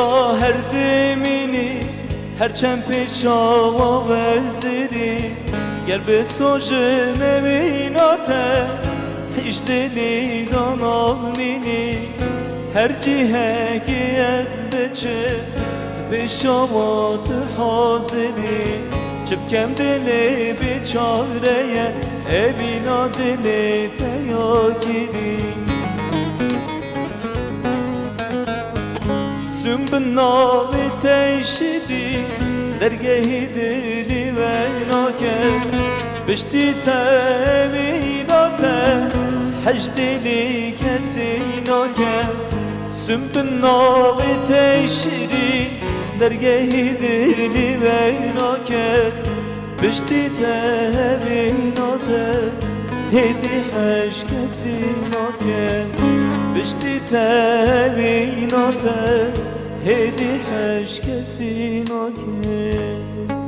را هر دمینی هر چند پیچاوا وزری گر به سوژه نبیناته هیچ دلی دانالینی هر جهه که از بچه به شوات حاضری چبکم دلی بیچاره اینا دلی تیاگیری سنبنا ve teşidi dergehi dili ve naker bişti tevinate hecdili kesi naker sünbina ve teşidi dergehi dili ve naker bişti tevinate hedi heş kesi naker bişti tevinate هدي حش كسي ناكي